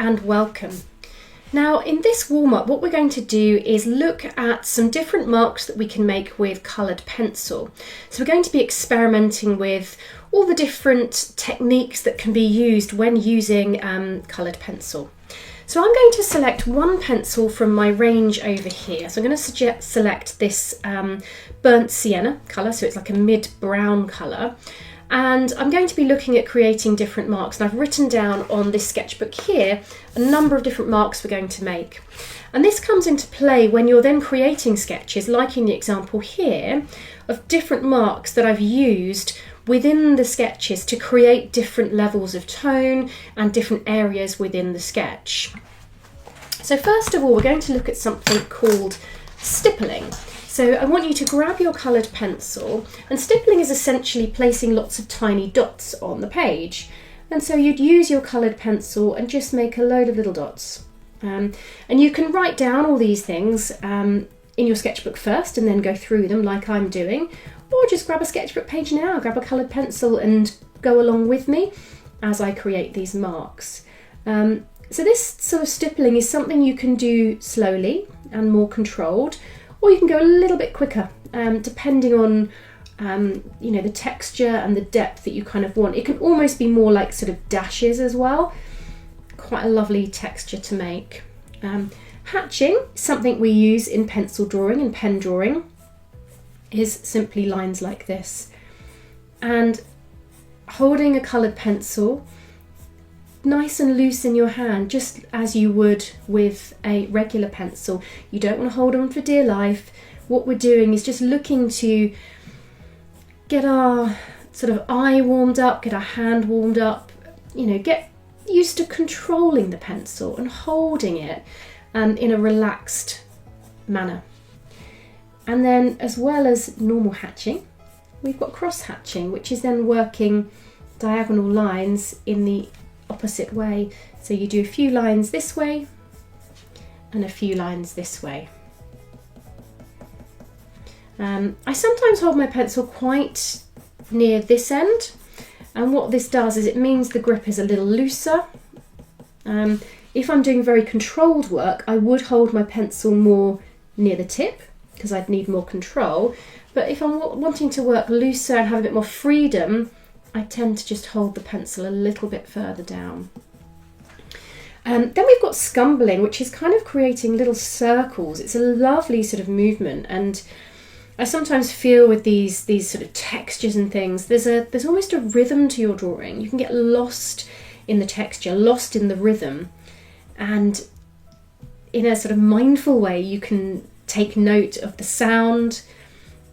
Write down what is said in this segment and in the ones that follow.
and welcome. Now in this warm-up what we're going to do is look at some different marks that we can make with coloured pencil. So we're going to be experimenting with all the different techniques that can be used when using coloured pencil. So I'm going to select one pencil from my range over here. So I'm going to select this burnt sienna colour, so it's like a mid-brown colour. And I'm going to be looking at creating different marks, and I've written down on this sketchbook here a number of different marks we're going to make. And this comes into play when you're then creating sketches, like in the example here, of different marks that I've used within the sketches to create different levels of tone and different areas within the sketch. So first of all, we're going to look at something called stippling. So I want you to grab your coloured pencil, and stippling is essentially placing lots of tiny dots on the page. And so you'd use your coloured pencil and just make a load of little dots. And you can write down all these things in your sketchbook first and then go through them like I'm doing, or just grab a sketchbook page now, grab a coloured pencil and go along with me as I create these marks. So this sort of stippling is something you can do slowly and more controlled, or you can go a little bit quicker, depending on you know, the texture and the depth that you kind of want. It can almost be more like sort of dashes as well. Quite a lovely texture to make. Hatching, something we use in pencil drawing and pen drawing, is simply lines like this. And holding a coloured pencil nice and loose in your hand, just as you would with a regular pencil. You don't want to hold on for dear life. What we're doing is just looking to get our sort of eye warmed up, get our hand warmed up, you know, get used to controlling the pencil and holding it in a relaxed manner. And then, as well as normal hatching, we've got cross hatching, which is then working diagonal lines in the opposite way. So you do a few lines this way and a few lines this way. I sometimes hold my pencil quite near this end, and what this does is it means the grip is a little looser. If I'm doing very controlled work, I would hold my pencil more near the tip because I'd need more control. But if I'm wanting to work looser and have a bit more freedom, I tend to just hold the pencil a little bit further down. Then we've got scumbling, which is kind of creating little circles. It's a lovely sort of movement, and I sometimes feel with these sort of textures and things, there's almost a rhythm to your drawing. You can get lost in the texture, lost in the rhythm, and in a sort of mindful way you can take note of the sound,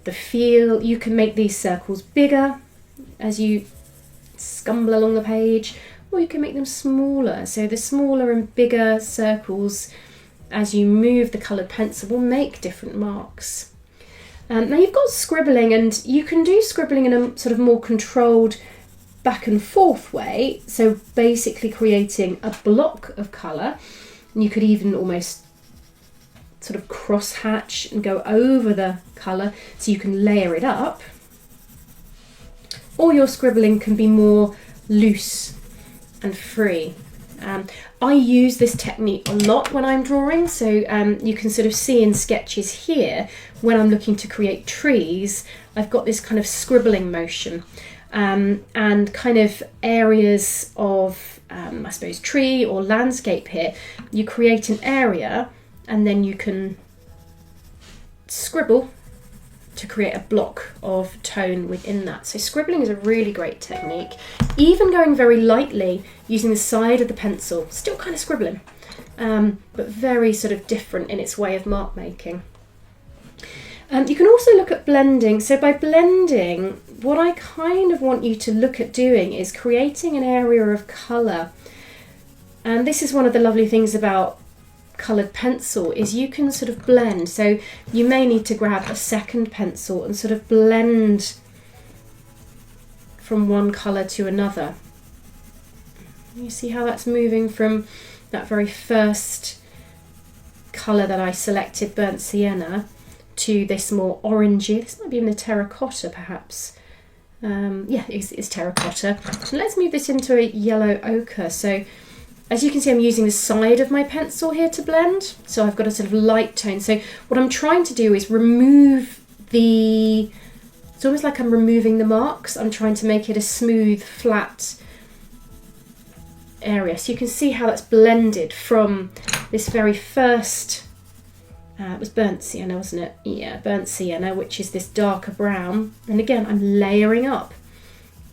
the feel. You can make these circles bigger as you scumble along the page, or you can make them smaller. So the smaller and bigger circles as you move the coloured pencil will make different marks. Now you've got scribbling, and you can do scribbling in a sort of more controlled back and forth way, so basically creating a block of colour. And you could even almost sort of cross hatch and go over the colour so you can layer it up. Or your scribbling can be more loose and free. I use this technique a lot when I'm drawing, so you can sort of see in sketches here when I'm looking to create trees, I've got this kind of scribbling motion and kind of areas of I suppose tree or landscape here. You create an area and then you can scribble to create a block of tone within that. So scribbling is a really great technique. Even going very lightly using the side of the pencil, still kind of scribbling, but very sort of different in its way of mark making. You can also look at blending. So by blending, what I kind of want you to look at doing is creating an area of colour. And this is one of the lovely things about coloured pencil, is you can sort of blend. So you may need to grab a second pencil and sort of blend from one colour to another. You see how that's moving from that very first colour that I selected, burnt sienna, to this more orangey. This might be in the terracotta perhaps. Yeah, it's terracotta. And let's move this into a yellow ochre. So As you can see, I'm using the side of my pencil here to blend. So I've got a sort of light tone. So what I'm trying to do is remove it's almost like I'm removing the marks. I'm trying to make it a smooth, flat area. So you can see how that's blended from this very first, it was burnt sienna, wasn't it? Yeah, burnt sienna, which is this darker brown. And again, I'm layering up,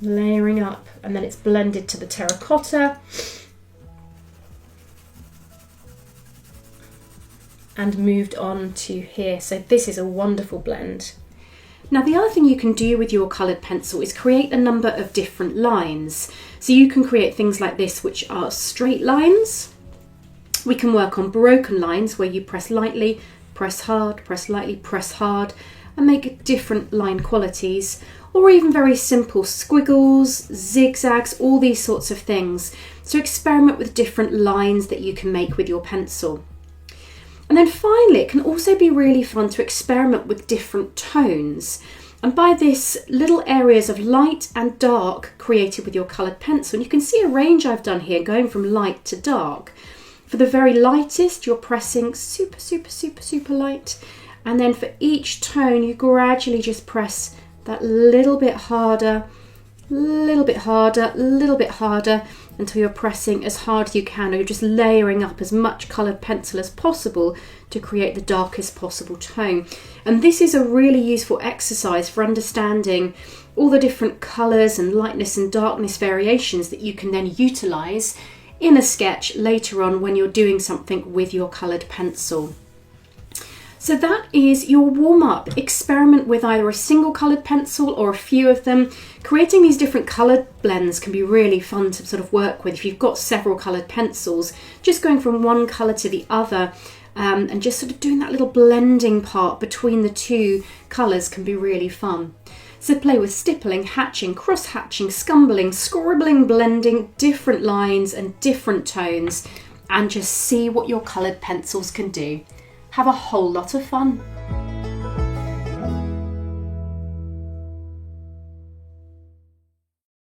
and then it's blended to the terracotta. And moved on to here. So this is a wonderful blend. Now the other thing you can do with your coloured pencil is create a number of different lines. So you can create things like this, which are straight lines. We can work on broken lines where you press lightly, press hard, press lightly, press hard, and make different line qualities, or even very simple squiggles, zigzags, all these sorts of things. So experiment with different lines that you can make with your pencil. And then finally, it can also be really fun to experiment with different tones. And by this, little areas of light and dark created with your coloured pencil. And you can see a range I've done here going from light to dark. For the very lightest, you're pressing super, super, super, super light. And then for each tone, you gradually just press that little bit harder, little bit harder, little bit harder, until you're pressing as hard as you can, or you're just layering up as much coloured pencil as possible to create the darkest possible tone. And this is a really useful exercise for understanding all the different colours and lightness and darkness variations that you can then utilise in a sketch later on when you're doing something with your coloured pencil. So that is your warm-up. Experiment with either a single coloured pencil or a few of them. Creating these different coloured blends can be really fun to sort of work with if you've got several coloured pencils. Just going from one colour to the other and just sort of doing that little blending part between the two colours can be really fun. So play with stippling, hatching, cross-hatching, scumbling, scribbling, blending different lines and different tones, and just see what your coloured pencils can do. Have a whole lot of fun.